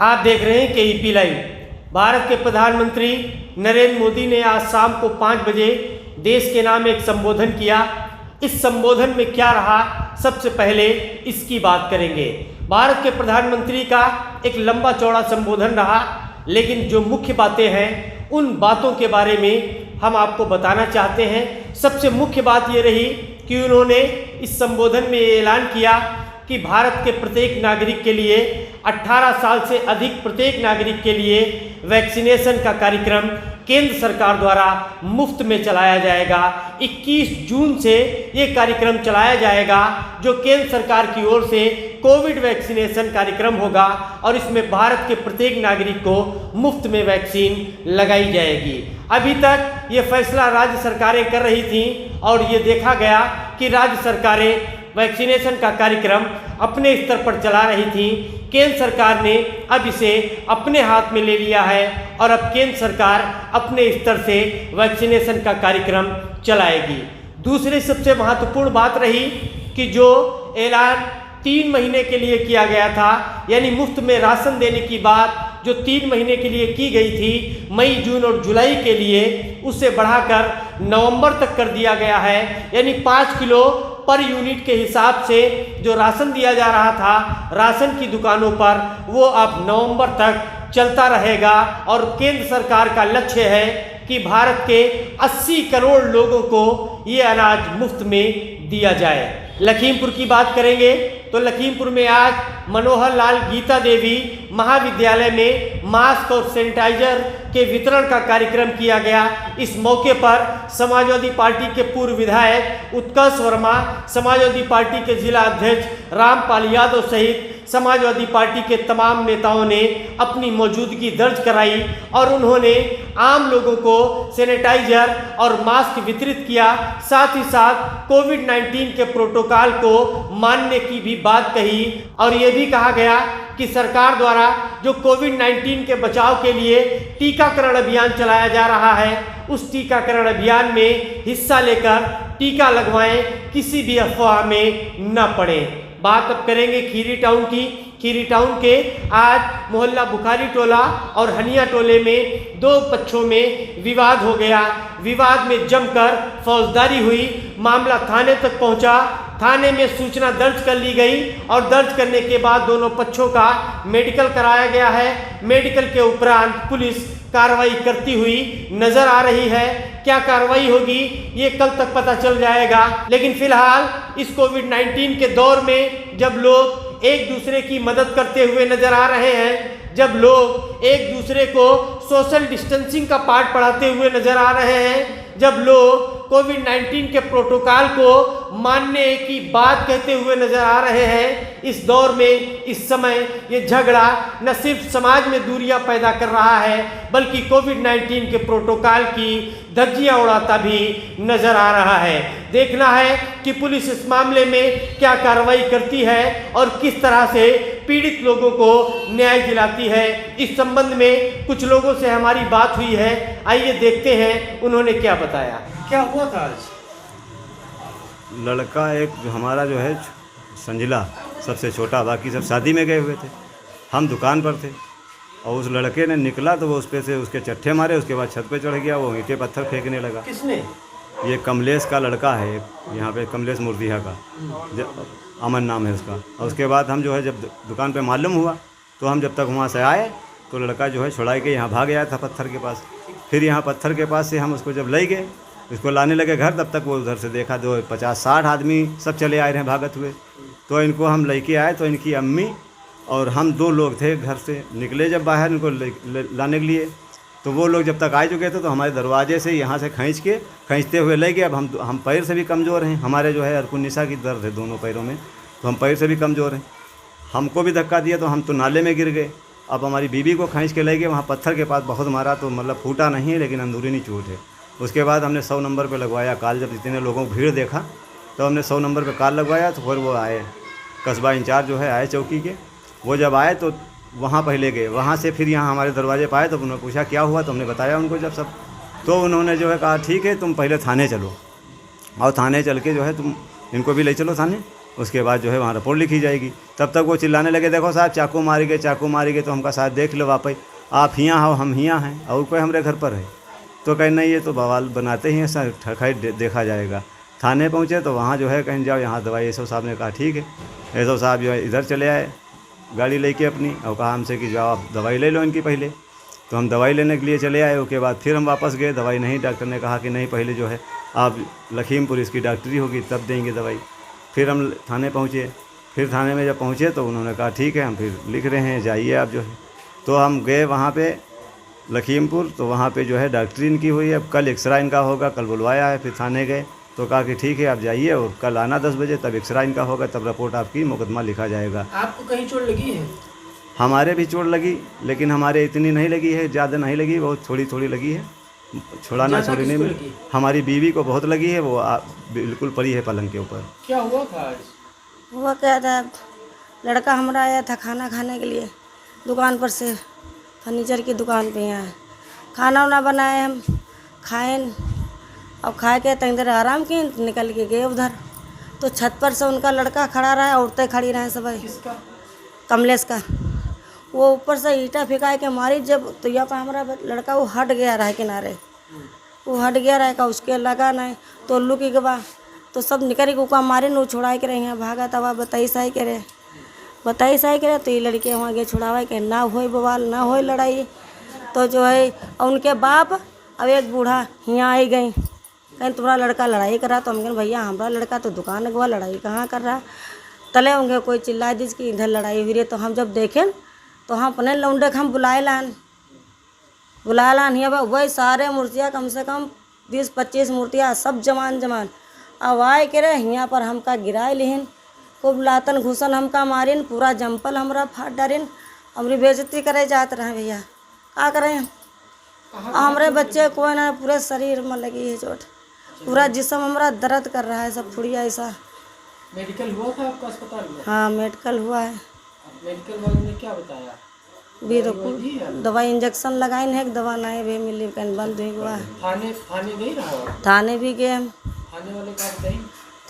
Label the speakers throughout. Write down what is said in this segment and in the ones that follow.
Speaker 1: आप देख रहे हैं केईपी लाइव। भारत के प्रधानमंत्री नरेंद्र मोदी ने आज शाम को 5 बजे देश के नाम एक संबोधन किया। इस संबोधन में क्या रहा, सबसे पहले इसकी बात करेंगे। भारत के प्रधानमंत्री का एक लंबा चौड़ा संबोधन रहा, लेकिन जो मुख्य बातें हैं उन बातों के बारे में हम आपको बताना चाहते हैं। सबसे मुख्य बात ये रही कि उन्होंने इस संबोधन में ये ऐलान किया कि भारत के प्रत्येक नागरिक के लिए 18 साल से अधिक प्रत्येक नागरिक के लिए वैक्सीनेशन का कार्यक्रम केंद्र सरकार द्वारा मुफ्त में चलाया जाएगा। 21 जून से ये कार्यक्रम चलाया जाएगा, जो केंद्र सरकार की ओर से कोविड वैक्सीनेशन कार्यक्रम होगा और इसमें भारत के प्रत्येक नागरिक को मुफ्त में वैक्सीन लगाई जाएगी। अभी तक ये फैसला राज्य सरकारें कर रही थीं और ये देखा गया कि राज्य सरकारें वैक्सीनेशन का कार्यक्रम अपने स्तर पर चला रही थी। केंद्र सरकार ने अब इसे अपने हाथ में ले लिया है और अब केंद्र सरकार अपने स्तर से वैक्सीनेशन का कार्यक्रम चलाएगी। दूसरी सबसे महत्वपूर्ण बात रही कि जो ऐलान 3 महीने के लिए किया गया था, यानी मुफ्त में राशन देने की बात जो 3 महीने के लिए की गई थी, मई, जून और जुलाई के लिए, उसे बढ़ाकर नवंबर तक कर दिया गया है। यानी 5 किलो पर यूनिट के हिसाब से जो राशन दिया जा रहा था राशन की दुकानों पर, वो अब नवंबर तक चलता रहेगा। और केंद्र सरकार का लक्ष्य है कि भारत के 80 करोड़ लोगों को ये अनाज मुफ्त में दिया जाए। लखीमपुर की बात करेंगे तो लखीमपुर में आज मनोहर लाल गीता देवी महाविद्यालय में मास्क और सैनिटाइजर के वितरण का कार्यक्रम किया गया। इस मौके पर समाजवादी पार्टी के पूर्व विधायक उत्कर्ष वर्मा, समाजवादी पार्टी के जिला अध्यक्ष रामपाल यादव सहित समाजवादी पार्टी के तमाम नेताओं ने अपनी मौजूदगी दर्ज कराई और उन्होंने आम लोगों को सैनिटाइजर और मास्क वितरित किया। साथ ही साथ कोविड-19 के प्रोटोकॉल को मानने की भी बात कही और ये भी कहा गया कि सरकार द्वारा जो कोविड-19 के बचाव के लिए टीकाकरण अभियान चलाया जा रहा है, उस टीकाकरण अभियान में हिस्सा लेकर टीका लगवाएं, किसी भी अफवाह में न पड़ें। बात अब करेंगे खीरी टाउन की। खीरी टाउन के आज मोहल्ला बुखारी टोला और हनिया टोले में 2 पक्षों में विवाद हो गया। विवाद में जमकर फौजदारी हुई, मामला थाने तक पहुंचा। थाने में सूचना दर्ज कर ली गई और दर्ज करने के बाद दोनों पक्षों का मेडिकल कराया गया है। मेडिकल के उपरांत पुलिस कार्रवाई करती हुई नजर आ रही है। क्या कार्रवाई होगी ये कल तक पता चल जाएगा। लेकिन फिलहाल इस कोविड-19 के दौर में जब लोग एक दूसरे की मदद करते हुए नजर आ रहे हैं, जब लोग एक दूसरे को सोशल डिस्टेंसिंग का पाठ पढ़ाते हुए नजर आ रहे हैं, जब लोग कोविड-19 के प्रोटोकॉल को मानने की बात कहते हुए नजर आ रहे हैं, इस दौर में, इस समय ये झगड़ा न सिर्फ समाज में दूरियां पैदा कर रहा है, बल्कि कोविड-19 के प्रोटोकॉल की धज्जियां उड़ाता भी नजर आ रहा है। देखना है कि पुलिस इस मामले में क्या कार्रवाई करती है और किस तरह से पीड़ित लोगों को न्याय दिलाती है। इस संबंध में कुछ लोगों से हमारी बात हुई है, आइए देखते हैं उन्होंने क्या बताया। क्या हुआ था आज?
Speaker 2: लड़का एक जो हमारा जो है संजिला सबसे छोटा, बाकी सब शादी में गए हुए थे, हम दुकान पर थे और उस लड़के ने निकला तो वो उस पे से उसके चट्टे मारे, उसके बाद छत पे चढ़ गया, वो ईंटें पत्थर फेंकने लगा।
Speaker 1: किसने?
Speaker 2: ये कमलेश का लड़का है, यहाँ पे कमलेश मूर्तिया का, अमन नाम है उसका। और उसके बाद हम जो है जब दुकान पे मालूम हुआ तो हम जब तक वहाँ से आए तो लड़का जो है छुड़ा के यहाँ भाग गया था पत्थर के पास। फिर यहाँ पत्थर के पास से हम उसको जब ले गए, उसको लाने लगे घर, तब तक वो उधर से देखा 50-60 आदमी सब चले आए रहे भागत हुए। तो इनको हम लेके आए तो इनकी अम्मी और हम 2 लोग थे घर से निकले जब बाहर इनको लाने के लिए, तो वो लोग जब तक आ चुके थे तो हमारे दरवाजे से यहाँ से खींचते हुए ले गए। अब हम पैर से भी कमज़ोर हैं, हमारे जो है अरकुनिसा की दर्द है दोनों पैरों में, तो हम पैर से भी कमज़ोर हैं। हमको भी धक्का दिया तो हम तो नाले में गिर गए। अब हमारी बीबी को खींच के ले गए, वहाँ पत्थर के पास बहुत मारा, तो मतलब फूटा नहीं है लेकिन अंदरूनी चोट है। उसके बाद हमने 100 नंबर पर लगवाया कॉल। जब इतने लोगों को भीड़ देखा तो हमने 100 नंबर पर कॉल लगवाया। तो फिर वो आए, कस्बा इंचार्ज जो है आए चौकी के, वो जब आए तो वहाँ पहले गए, वहाँ से फिर यहाँ हमारे दरवाजे पर आए तो उन्होंने पूछा क्या हुआ, तो हमने बताया उनको जब सब, तो उन्होंने जो है कहा ठीक है तुम पहले थाने चलो और थाने चल के जो है तुम इनको भी ले चलो थाने। उसके बाद जो है वहाँ रिपोर्ट लिखी जाएगी। तब तक वो चिल्लाने लगे, देखो साहब चाकू मारी गए, चाकू मारी गए। तो हमका साथ देख लो वापस, आप हियाँ हो, हम हियाँ हैं, और कोई हमारे घर पर है। तो कहीं नहीं, ये तो बवाल बनाते ही हैं सर, ठखाई देखा जाएगा। थाने पहुँचे तो वहाँ जो है कहीं जाओ, यहाँ दवाई। एसओ साहब ने कहा ठीक है। एसओ साहब जो है इधर चले आए गाड़ी लेके अपनी, और कहा हमसे कि जाओ आप दवाई ले लो इनकी पहले। तो हम दवाई लेने के लिए चले आए। उसके बाद फिर हम वापस गए, दवाई नहीं, डॉक्टर ने कहा कि नहीं, पहले जो है आप लखीमपुर इसकी डॉक्टरी होगी तब देंगे दवाई। फिर हम थाने पहुँचे। फिर थाने में जब पहुँचे तो उन्होंने कहा ठीक है, हम फिर लिख रहे हैं, जाइए आप जो है। तो हम गए वहाँ पे लखीमपुर, तो वहाँ पे जो है डॉक्टरी इनकी हुई। अब कल एक्सरा इनका होगा, कल बुलवाया है। फिर थाने गए तो कहा कि ठीक है आप जाइए, और कल आना 10 बजे, तब एक्सरा इनका होगा, तब रिपोर्ट आपकी मुकदमा लिखा जाएगा।
Speaker 1: आपको कहीं चोट लगी है?
Speaker 2: हमारे भी चोट लगी, लेकिन हमारे इतनी नहीं लगी है, ज़्यादा नहीं लगी, बहुत थोड़ी थोड़ी लगी है। छुड़ाना छोड़ने में हमारी बीवी को बहुत लगी है, वो बिल्कुल पड़ी है पलंग के ऊपर।
Speaker 1: क्या हुआ था आज?
Speaker 3: हुआ क्या था, लड़का हमारा आया था खाना खाने के लिए दुकान पर से, फर्नीचर की दुकान पे आया। खाना वाना बनाए, हम खाएं, और खा के तंग देर आराम किए, निकल के गए उधर। तो छत पर से उनका लड़का खड़ा रहा, औरतें खड़ी रहे सब।
Speaker 1: किसका?
Speaker 3: कमलेश का। वो ऊपर से ईंटा फेंका के मारी जब, तो यहाँ पर हमारा लड़का वो हट गया रहा किनारे, वो हट गया रहेगा, उसके लगा नहीं तो उल्लू की गवा, तो सब निकल के मारे न छुड़ा के रहे हैं, भागा तवा बताई साई करे, बताई साई करे। तो ये लड़के वहाँ गए छुड़ावा के, ना होए बवाल, ना होए लड़ाई। तो जो है उनके बाप अब एक बूढ़ा यहाँ आई गई, कहीं तुम्हारा लड़का लड़ाई कर रहा। तो हम कहें भैया हमारा लड़का तो दुकान गवा, लड़ाई कहाँ कर रहा। तले होंगे कोई चिल्ला दी कि इधर लड़ाई हुई है। तो हम जब देखें तो हम अपने लौंडे के हम बुलाए लान यहाँ पर वही सारे मूर्तियाँ, कम से कम 20-25 मूर्तियाँ, सब जमान अब आए के रहे यहाँ पर हमका गिराए लिहिन, खूब लातन घुसन हमका मारिन, पूरा जंपल हमरा फाट डारिन, हमारी बेइज्जती करे जाते रहे। भैया क्या करें, हमारे बच्चे कोई ना, पूरे शरीर में लगी है चोट, पूरा जिस्म हमारा दर्द कर रहा है, सब फुड़िया ऐसा।
Speaker 1: मेडिकल हुआ था आपका अस्पताल में?
Speaker 3: हाँ मेडिकल हुआ है।
Speaker 1: मेडिकल वालों ने क्या बताया?
Speaker 3: भी दवाई इंजेक्शन लगाई है, दवा नहीं भी मिली, कहीं बंद हुई हुआ है।
Speaker 1: थाने नहीं रहा?
Speaker 3: थाने भी गए हम।
Speaker 1: थाने वाले क्या बताई?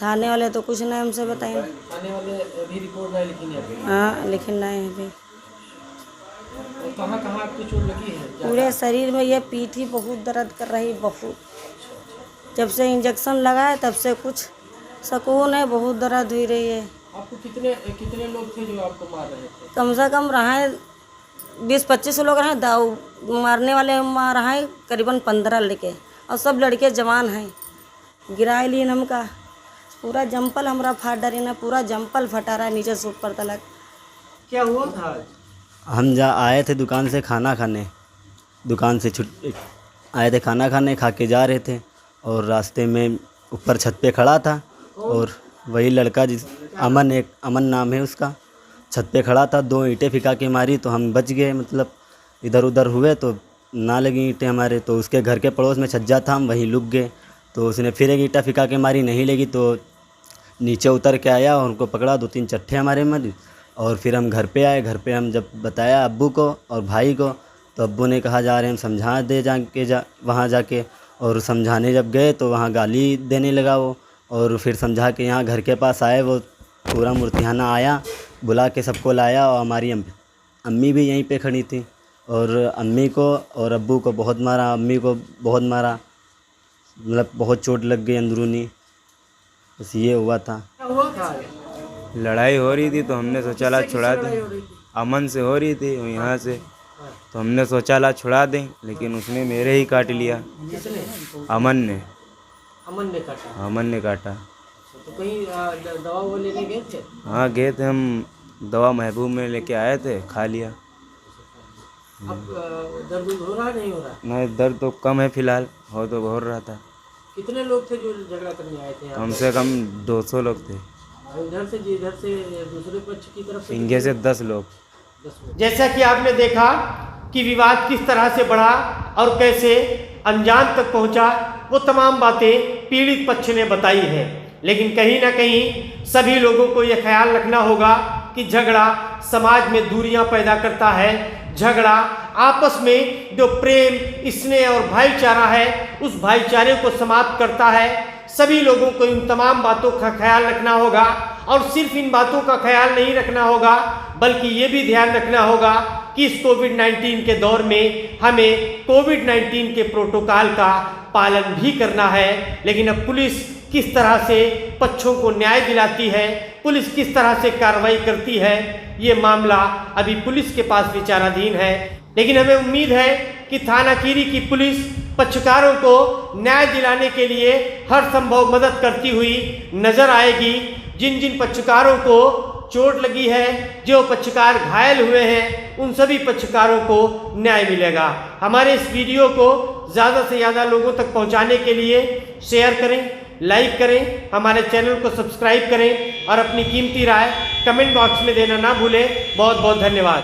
Speaker 3: थाने वाले तो कुछ नहीं हमसे बताएं।
Speaker 1: थाने वाले अभी रिपोर्ट नहीं लिखी है?
Speaker 3: हाँ लेकिन नहीं अभी।
Speaker 1: कहाँ कहाँ आपकी चोट लगी है?
Speaker 3: पूरे शरीर में ये पीठी बहुत दर्द कर रही, बहुत। जब से इंजेक्शन लगाए तब से कुछ सुकून है, बहुत दर्द हुई रही है।
Speaker 1: आपको कितने लोग थे जो आपको मार रहे थे?
Speaker 3: कम से कम रहे 20-25 लोग रहे, मारने वाले रहे करीबन 15 लड़के, और सब लड़के जवान हैं। गिराए लिए हमका, पूरा जंपल हमारा फाट डरी ना, पूरा जंपल फटा रहा है नीचे से ऊपर तलक।
Speaker 1: क्या हुआ था?
Speaker 4: हम आए थे दुकान से खाना खाने, दुकान से आए थे खाना खाने, खा के जा रहे थे, और रास्ते में ऊपर छत पे खड़ा था, और वही लड़का अमन नाम है उसका, छत पे खड़ा था, 2 ईंटें फिका के मारी। तो हम बच गए, मतलब इधर उधर हुए तो ना लगी ईंटें हमारे। तो उसके घर के पड़ोस में छज्जा था, हम वहीं लुक गए। तो उसने फिर एक ईंटा फिका के मारी, नहीं लगी, तो नीचे उतर के आया और उनको पकड़ा, 2-3 चट्टे हमारे मर। और फिर हम घर पे आए। घर पे हम जब बताया अब्बू को और भाई को, तो अब्बू ने कहा जा रहे हैं, हम समझा दे वहाँ जाके। और समझाने जब गए तो वहाँ गाली देने लगा वो, और फिर समझा के यहाँ घर के पास आए, वो पूरा मूर्तियाना आया, बुला के सबको लाया। और हमारी अम्मी भी यहीं पे खड़ी थी, और अम्मी को और अब्बू को बहुत मारा, अम्मी को बहुत मारा, मतलब बहुत चोट लग गई अंदरूनी। बस ये हुआ था।
Speaker 1: क्या हुआ था?
Speaker 5: लड़ाई हो रही थी तो हमने सोचा ला छुड़ा दें, अमन से हो रही थी यहाँ से, तो हमने सोचा ला छुड़ा दें, लेकिन उसने मेरे ही काट लिया।
Speaker 1: किसने?
Speaker 5: अमन ने
Speaker 1: काटा?
Speaker 5: अमन ने काटा।
Speaker 1: तो कहीं दवा वो लेने गए थे?
Speaker 5: हाँ गए थे हम, दवा महबूब में लेके आए थे, खा लिया।
Speaker 1: अब दर्द हो रहा नहीं हो रहा?
Speaker 5: नहीं, दर्द तो कम है फिलहाल, हो तो हो रहा था।
Speaker 1: कितने लोग थे जो झगड़ा करने आए थे?
Speaker 5: कम से कम 200 लोग थे,
Speaker 1: इधर से दूसरे पक्ष की तरफ से?
Speaker 5: इनके से 10 लोग।
Speaker 1: जैसा कि आपने देखा कि विवाद किस तरह से बढ़ा और कैसे अंजाम तक पहुंचा, वो तमाम बातें पीड़ित पक्ष ने बताई है। लेकिन कहीं ना कहीं सभी लोगों को यह ख्याल रखना होगा कि झगड़ा समाज में दूरियां पैदा करता है। झगड़ा आपस में जो प्रेम, स्नेह और भाईचारा है, उस भाईचारे को समाप्त करता है। सभी लोगों को इन तमाम बातों का ख्याल रखना होगा। और सिर्फ इन बातों का ख्याल नहीं रखना होगा, बल्कि ये भी ध्यान रखना होगा कि इस कोविड-19 के दौर में हमें कोविड-19 के प्रोटोकॉल का पालन भी करना है। लेकिन अब पुलिस किस तरह से पक्षों को न्याय दिलाती है, पुलिस किस तरह से कार्रवाई करती है, ये मामला अभी पुलिस के पास विचाराधीन है। लेकिन हमें उम्मीद है कि थाना कीरी की पुलिस पक्षकारों को न्याय दिलाने के लिए हर संभव मदद करती हुई नजर आएगी। जिन जिन पक्षकारों को चोट लगी है, जो पक्षकार घायल हुए हैं, उन सभी पक्षकारों को न्याय मिलेगा। हमारे इस वीडियो को ज़्यादा से ज़्यादा लोगों तक पहुंचाने के लिए शेयर करें, लाइक करें, हमारे चैनल को सब्सक्राइब करें और अपनी कीमती राय कमेंट बॉक्स में देना ना भूलें। बहुत बहुत धन्यवाद।